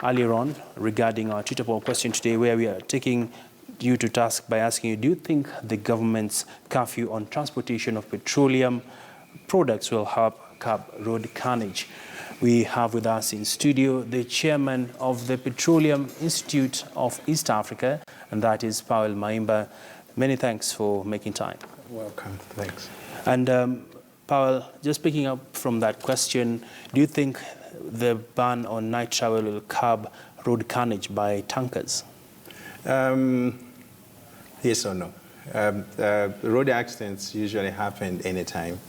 earlier on regarding our Twitter poll question today, where we are taking you to task by asking you, do you think the government's curfew on transportation of petroleum products will help curb road carnage? We have with us in studio the chairman of the Petroleum Institute of East Africa, and that is Powell Maimba. Many thanks for making time. Welcome. Thanks. And Powell, just picking up from that question, do you think the ban on night travel will curb road carnage by tankers? Yes or no. Road accidents usually happen anytime,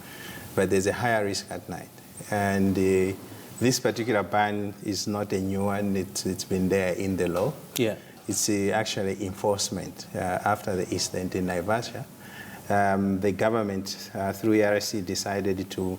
but there's a higher risk at night. And this particular ban is not a new one. It's been there in the law. Yeah. It's actually enforcement after the incident in Naivasha. The government, through ERC, decided to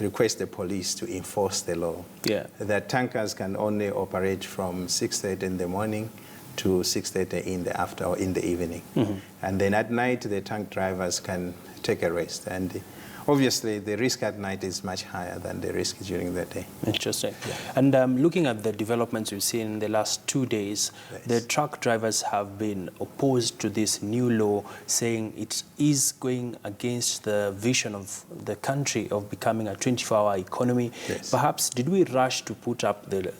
request the police to enforce the law. Yeah. That tankers can only operate from 6:30 in the morning to 6:30 in the after or in the evening. Mm-hmm. And then at night, the tank drivers can take a rest. And obviously, the risk at night is much higher than the risk during the day. Interesting. Yeah. And looking at the developments we've seen in the last 2 days, yes, the truck drivers have been opposed to this new law, saying it is going against the vision of the country of becoming a 24-hour economy. Yes. Perhaps did we rush to put up the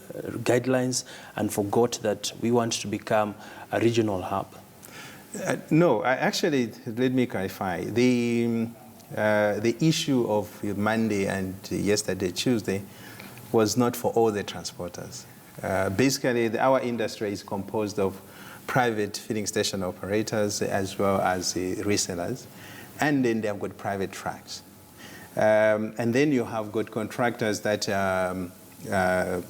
guidelines and forgot that we want to become a regional hub? No, actually, let me clarify. The issue of Monday and yesterday, Tuesday, was not for all the transporters. Basically, our industry is composed of private filling station operators as well as resellers, and then they have got private trucks. And then you have got contractors that are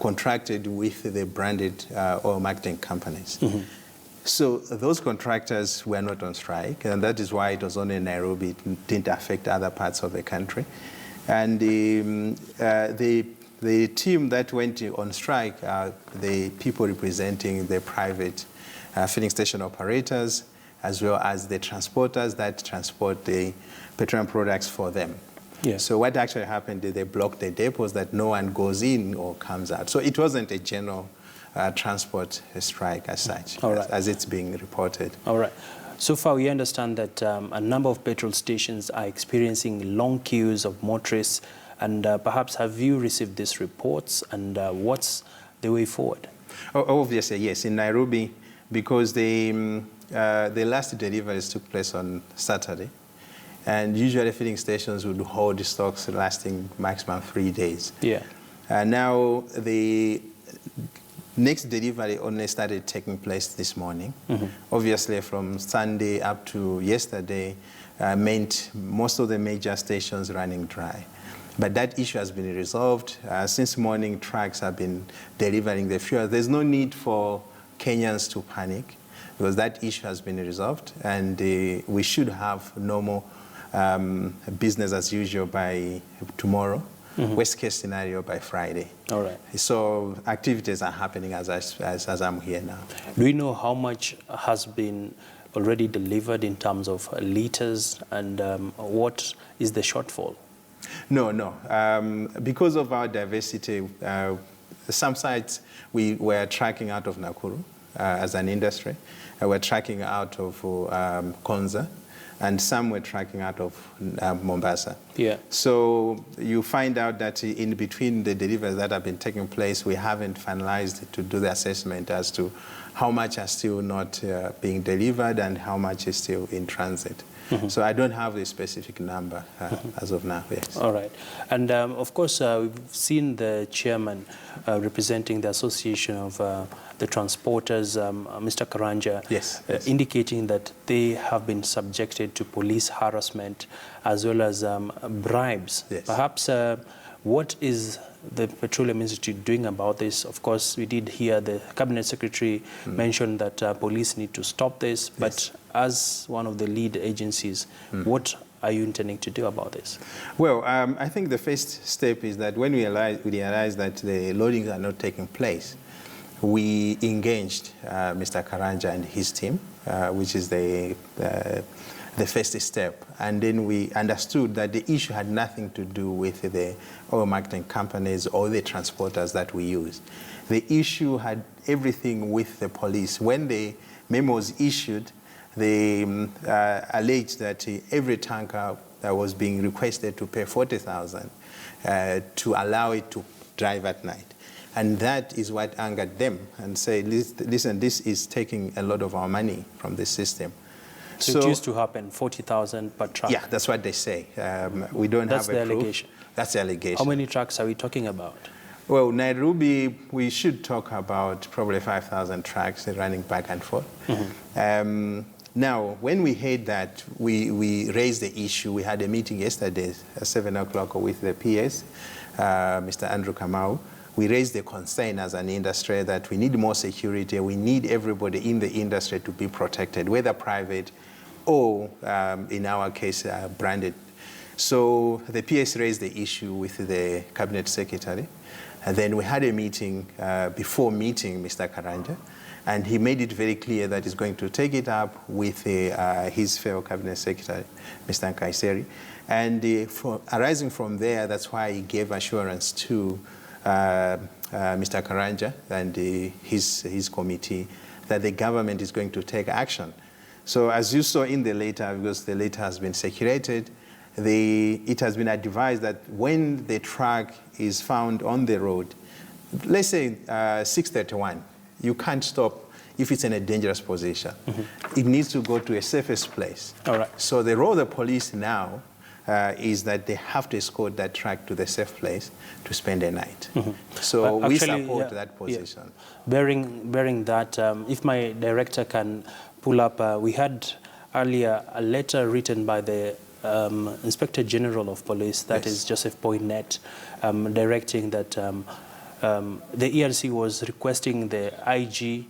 contracted with the branded oil marketing companies. Mm-hmm. So those contractors were not on strike, and that is why it was only in Nairobi. It didn't affect other parts of the country. And the team that went on strike are the people representing the private filling station operators, as well as the transporters that transport the petroleum products for them. Yeah. So what actually happened is they blocked the depots that no one goes in or comes out. So it wasn't a general transport strike as such, right, as it's being reported. All right. So far, we understand that a number of petrol stations are experiencing long queues of motorists, and perhaps have you received these reports, and what's the way forward? Oh, obviously, yes. In Nairobi, because the last deliveries took place on Saturday, and usually filling stations would hold stocks lasting maximum 3 days. Yeah. Now, the next delivery only started taking place this morning. Mm-hmm. Obviously, from Sunday up to yesterday meant most of the major stations running dry. But that issue has been resolved. Since morning, trucks have been delivering the fuel. There's no need for Kenyans to panic, because that issue has been resolved, and we should have normal business as usual by tomorrow. Mm-hmm. Worst case scenario by Friday. All right. So activities are happening as I'm here now. Do we know how much has been already delivered in terms of liters, and what is the shortfall? No. Because of our diversity, some sites we were tracking out of Nakuru as an industry. We're tracking out of Konza, and some were tracking out of Mombasa. Yeah. So you find out that in between the deliveries that have been taking place, we haven't finalized to do the assessment as to how much are still not being delivered and how much is still in transit. Mm-hmm. So I don't have a specific number as of now, yes. All right. And of course, we've seen the chairman representing the Association of the Transporters, Mr. Karanja, yes. Indicating that they have been subjected to police harassment as well as bribes. Yes. Perhaps what is the Petroleum Institute doing about this? Of course, we did hear the Cabinet Secretary mention that police need to stop this, but yes, as one of the lead agencies, what are you intending to do about this? Well, I think the first step is that when we realize that the loadings are not taking place, we engaged Mr. Karanja and his team, which is the the first step. And then we understood that the issue had nothing to do with the oil marketing companies or the transporters that we use. The issue had everything with the police. When the memo was issued, they alleged that every tanker that was being requested to pay 40,000 to allow it to drive at night. And that is what angered them and said, listen, this is taking a lot of our money from the system. So it used to happen, 40,000 per truck? Yeah, that's what they say. We don't have a proof. That's the allegation? That's the allegation. How many trucks are we talking about? Well, Nairobi, we should talk about probably 5,000 trucks running back and forth. Now, when we heard that, we raised the issue. We had a meeting yesterday at 7 o'clock with the PS, Mr. Andrew Kamau. We raised the concern as an industry that we need more security. We need everybody in the industry to be protected, whether private or, in our case, branded. So the PS raised the issue with the Cabinet Secretary. And then we had a meeting before meeting Mr. Karanja. And he made it very clear that he's going to take it up with his fellow Cabinet Secretary, Mr. Nkaiseri. And arising from there, that's why he gave assurance to Mr. Karanja and his committee that the government is going to take action. So as you saw in the letter, because the letter has been circulated, it has been advised that when the truck is found on the road, let's say 631, you can't stop if it's in a dangerous position. It needs to go to a safest place. All right. So the role of the police now is that they have to escort that truck to the safe place to spend the night. So we support that position. Yeah. Bearing that, if my director can pull up, we had earlier a letter written by the Inspector General of Police, that is Joseph Poinet, directing that the ERC was requesting the IG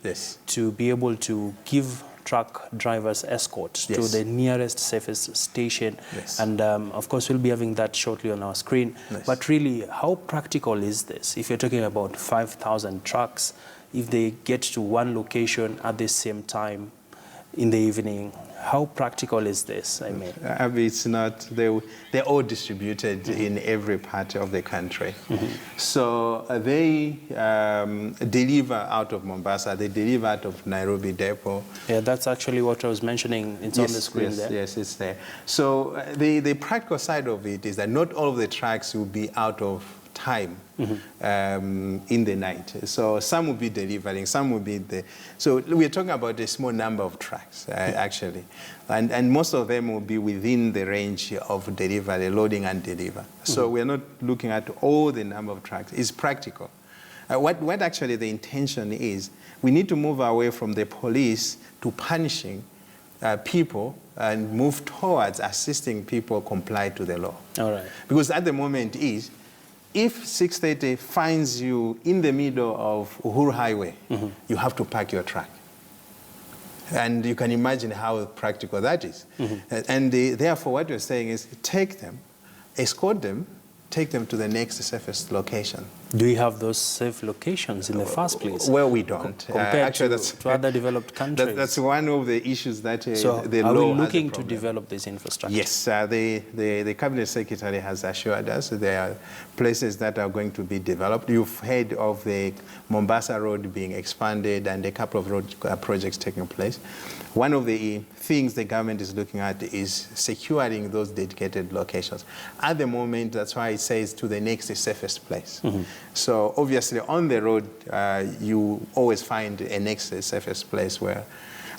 to be able to give truck drivers escorts to the nearest safest station. And of course, we'll be having that shortly on our screen. But really, how practical is this? If you're talking about 5,000 trucks, if they get to one location at the same time in the evening, how practical is this? I mean, it's not. They're all distributed in every part of the country. So they deliver out of Mombasa. They deliver out of Nairobi depot. Yeah, that's actually what I was mentioning. It's on the screen there. Yes, it's there. So the practical side of it is that not all of the trucks will be out of time in the night. So some will be delivering, some will be there. So we're talking about a small number of trucks, actually. And most of them will be within the range of delivery, loading and deliver. So we're not looking at all the number of trucks. It's practical. What actually the intention is, we need to move away from the police to punishing people and move towards assisting people comply to the law. All right. Because at the moment is, if 630 finds you in the middle of Uhuru Highway, you have to park your truck. And you can imagine how practical that is. And therefore, what we're saying is take them, escort them, take them to the next safest location. Do you have those safe locations in the first place? Well, we don't. Compared to other developed countries. That's one of the issues that the law has. Are we looking to develop this infrastructure? Yes, the Cabinet Secretary has assured us there are places that are going to be developed. You've heard of the Mombasa Road being expanded and a couple of road projects taking place. One of the things the government is looking at is securing those dedicated locations. At the moment, that's why it says to the next safest place. So obviously on the road, you always find a next safest place where,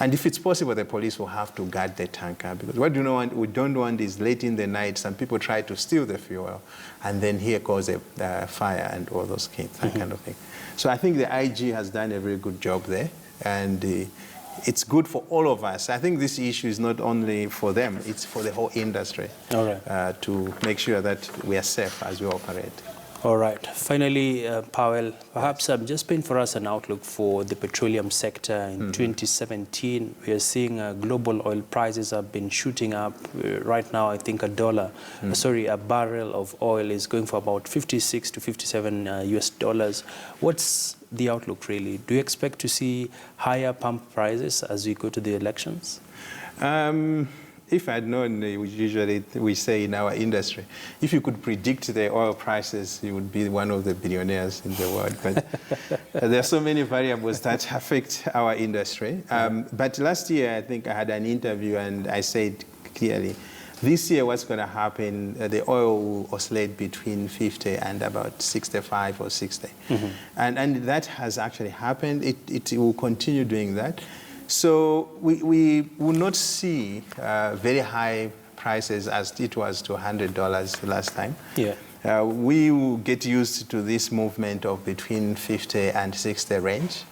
and if it's possible, the police will have to guard the tanker, because what we don't want is late in the night, some people try to steal the fuel, and then here goes a fire and all those that kind of thing. So I think the IG has done a very good job there, and it's good for all of us. I think this issue is not only for them, it's for the whole industry. All right. To make sure that we are safe as we operate. All right. Finally, Powell, perhaps just paint for us an outlook for the petroleum sector in 2017. We are seeing global oil prices have been shooting up. Right now, I think a barrel of oil is going for about 56 to 57 US dollars. What's the outlook really? Do you expect to see higher pump prices as we go to the elections? If I had known, we say in our industry, if you could predict the oil prices, you would be one of the billionaires in the world. But there are so many variables that affect our industry. But last year, I think I had an interview and I said clearly, this year what's going to happen, the oil will oscillate between 50 and about 65 or 60. And that has actually happened. It will continue doing that. So we will not see very high prices as it was to $100 last time. Yeah. We will get used to this movement of between 50 and 60 range.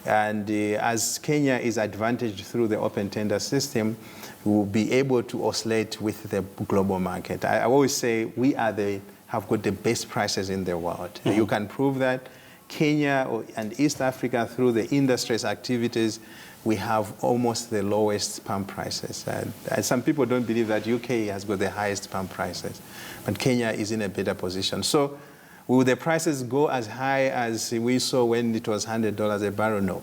And as Kenya is advantaged through the open tender system, we will be able to oscillate with the global market. I always say we have got the best prices in the world. You can prove that. Kenya and East Africa, through the industry's activities, we have almost the lowest pump prices. And some people don't believe that UK has got the highest pump prices, but Kenya is in a better position. So will the prices go as high as we saw when it was $100 a barrel? No.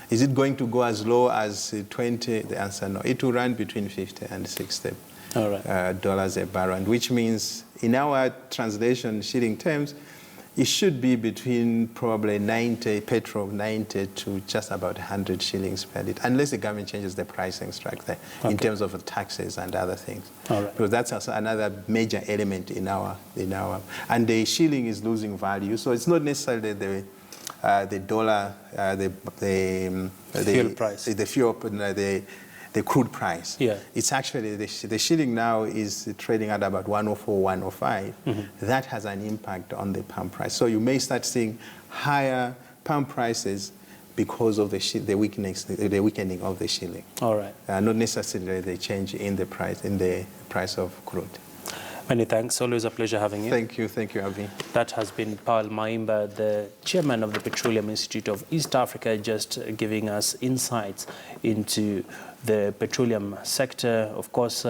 Is it going to go as low as 20? The answer, no. It will run between 50 and 60 dollars a barrel, and which means in our translation shilling terms, it should be between probably 90 to just about 100 shillings per litre, unless the government changes the pricing structure in terms of taxes and other things. Because that's also another major element in our, and the shilling is losing value, so it's not necessarily the dollar, the fuel price, the crude price. Yeah. It's actually, the shilling now is trading at about 104, 105. That has an impact on the pump price. So you may start seeing higher pump prices because of the weakening of the shilling. All right. Not necessarily the change in the price of crude. Many thanks. Always a pleasure having you. Thank you, Avi. That has been Powell Maimba, the chairman of the Petroleum Institute of East Africa, just giving us insights into the petroleum sector. Of course,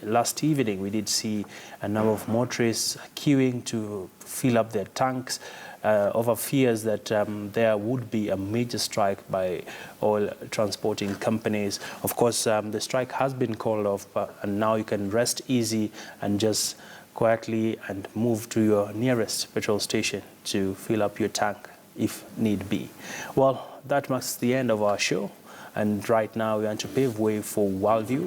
last evening we did see a number of motorists queuing to fill up their tanks over fears that there would be a major strike by oil transporting companies. Of course, the strike has been called off, and now you can rest easy and just quietly and move to your nearest petrol station to fill up your tank if need be. Well, that marks the end of our show. And right now we want to pave way for Worldview.